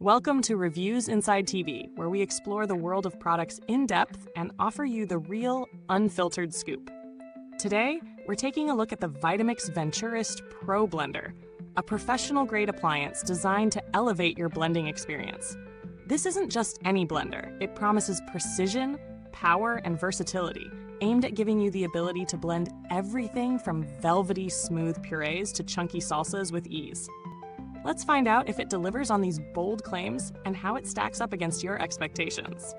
Welcome to Reviews Inside TV, where we explore the world of products in depth and offer you the real, unfiltered scoop. Today, we're taking a look at the Vitamix Venturist Pro Blender, a professional-grade appliance designed to elevate your blending experience. This isn't just any blender. It promises precision, power, and versatility, aimed at giving you the ability to blend everything from velvety, smooth purees to chunky salsas with ease. Let's find out if it delivers on these bold claims and how it stacks up against your expectations.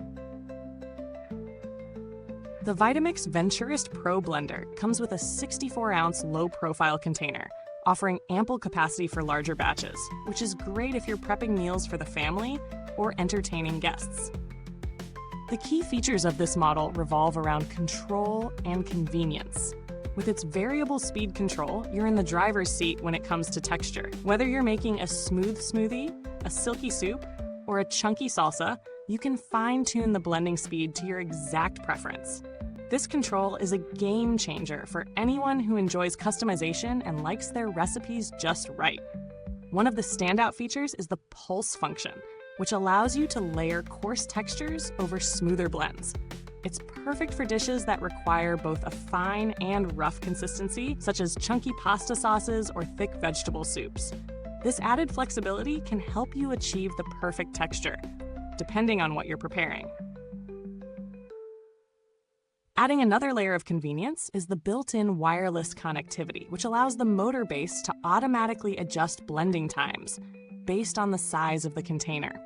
The Vitamix Venturist Pro Blender comes with a 64-ounce low-profile container, offering ample capacity for larger batches, which is great if you're prepping meals for the family or entertaining guests. The key features of this model revolve around control and convenience. With its variable speed control, you're in the driver's seat when it comes to texture. Whether you're making a smooth smoothie, a silky soup, or a chunky salsa, you can fine-tune the blending speed to your exact preference. This control is a game changer for anyone who enjoys customization and likes their recipes just right. One of the standout features is the pulse function, which allows you to layer coarse textures over smoother blends. It's perfect for dishes that require both a fine and rough consistency, such as chunky pasta sauces or thick vegetable soups. This added flexibility can help you achieve the perfect texture, depending on what you're preparing. Adding another layer of convenience is the built-in wireless connectivity, which allows the motor base to automatically adjust blending times based on the size of the container.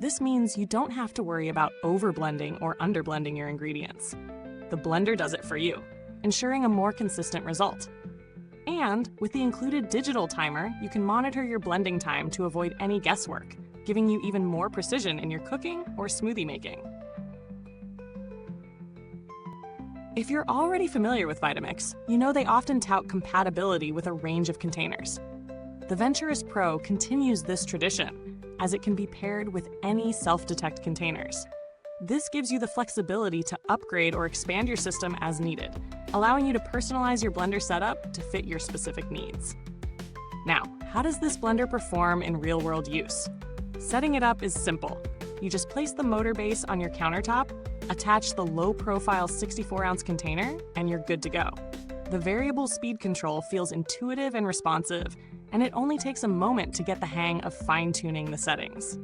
This means you don't have to worry about overblending or underblending your ingredients. The blender does it for you, ensuring a more consistent result. And with the included digital timer, you can monitor your blending time to avoid any guesswork, giving you even more precision in your cooking or smoothie making. If you're already familiar with Vitamix, you know they often tout compatibility with a range of containers. The Venturist Pro continues this tradition, as it can be paired with any self-detect containers. This gives you the flexibility to upgrade or expand your system as needed, allowing you to personalize your blender setup to fit your specific needs. Now, how does this blender perform in real-world use? Setting it up is simple. You just place the motor base on your countertop, attach the low-profile 64-ounce container, and you're good to go. The variable speed control feels intuitive and responsive, and it only takes a moment to get the hang of fine-tuning the settings.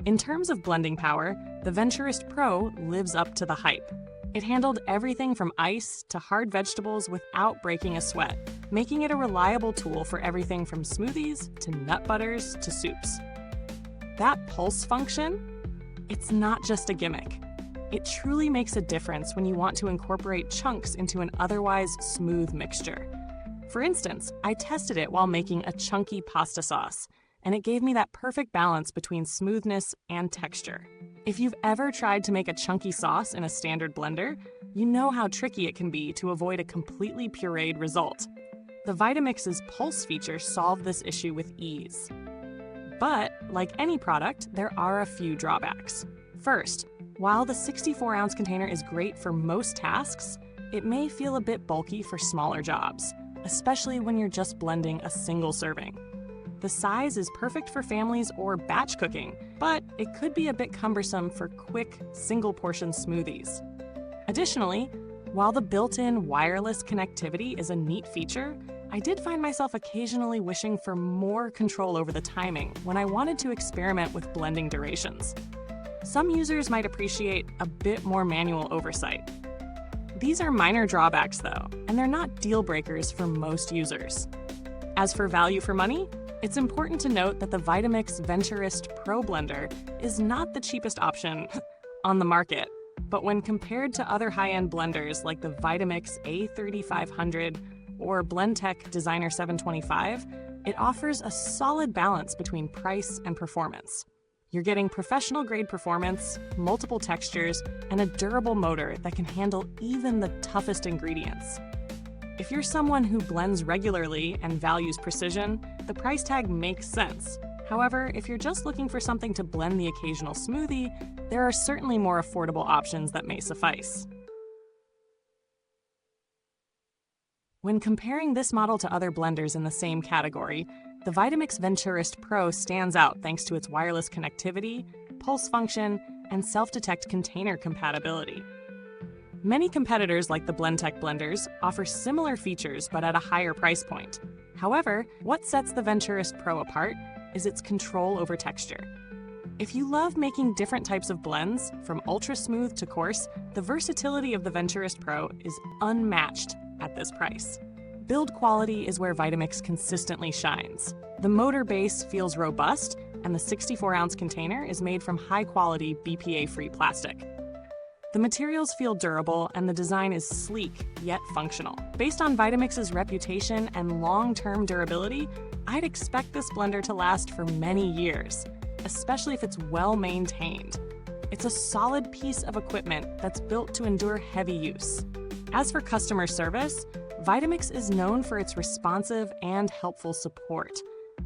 In terms of blending power, the Venturist Pro lives up to the hype. It handled everything from ice to hard vegetables without breaking a sweat, making it a reliable tool for everything from smoothies to nut butters to soups. That pulse function? It's not just a gimmick. It truly makes a difference when you want to incorporate chunks into an otherwise smooth mixture. For instance, I tested it while making a chunky pasta sauce, and it gave me that perfect balance between smoothness and texture. If you've ever tried to make a chunky sauce in a standard blender, you know how tricky it can be to avoid a completely pureed result. The Vitamix's Pulse feature solved this issue with ease. But, like any product, there are a few drawbacks. First, while the 64-ounce container is great for most tasks, it may feel a bit bulky for smaller jobs, especially when you're just blending a single serving. The size is perfect for families or batch cooking, but it could be a bit cumbersome for quick, single-portion smoothies. Additionally, while the built-in wireless connectivity is a neat feature, I did find myself occasionally wishing for more control over the timing when I wanted to experiment with blending durations. Some users might appreciate a bit more manual oversight. These are minor drawbacks, though, and they're not deal breakers for most users. As for value for money, it's important to note that the Vitamix Venturist Pro Blender is not the cheapest option on the market, but when compared to other high-end blenders like the Vitamix A3500 or Blendtec Designer 725, it offers a solid balance between price and performance. You're getting professional-grade performance, multiple textures, and a durable motor that can handle even the toughest ingredients. If you're someone who blends regularly and values precision, the price tag makes sense. However, if you're just looking for something to blend the occasional smoothie, there are certainly more affordable options that may suffice. When comparing this model to other blenders in the same category, The Vitamix Venturist Pro stands out thanks to its wireless connectivity, pulse function, and self-detect container compatibility. Many competitors like the Blendtec blenders offer similar features but at a higher price point. However, what sets the Venturist Pro apart is its control over texture. If you love making different types of blends, from ultra smooth to coarse, the versatility of the Venturist Pro is unmatched at this price. Build quality is where Vitamix consistently shines. The motor base feels robust, and the 64-ounce container is made from high-quality, BPA-free plastic. The materials feel durable, and the design is sleek, yet functional. Based on Vitamix's reputation and long-term durability, I'd expect this blender to last for many years, especially if it's well-maintained. It's a solid piece of equipment that's built to endure heavy use. As for customer service, Vitamix is known for its responsive and helpful support.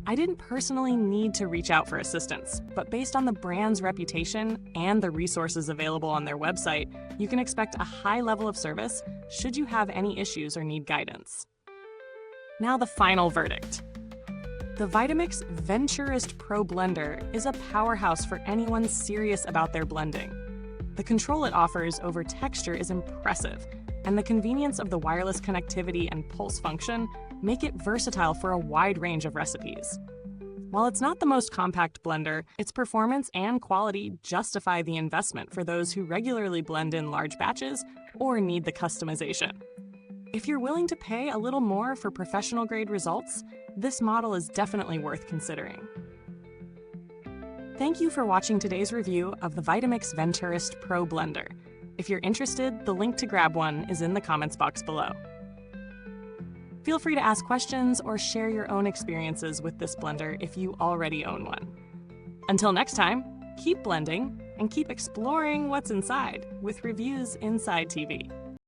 I didn't personally need to reach out for assistance, but based on the brand's reputation and the resources available on their website, you can expect a high level of service should you have any issues or need guidance. Now the final verdict. The Vitamix Venturist Pro Blender is a powerhouse for anyone serious about their blending. The control it offers over texture is impressive, and the convenience of the wireless connectivity and pulse function make it versatile for a wide range of recipes. While it's not the most compact blender, its performance and quality justify the investment for those who regularly blend in large batches or need the customization. If you're willing to pay a little more for professional-grade results, this model is definitely worth considering. Thank you for watching today's review of the Vitamix Venturist Pro Blender. If you're interested, the link to grab one is in the comments box below. Feel free to ask questions or share your own experiences with this blender if you already own one. Until next time, keep blending and keep exploring what's inside with Reviews Inside TV.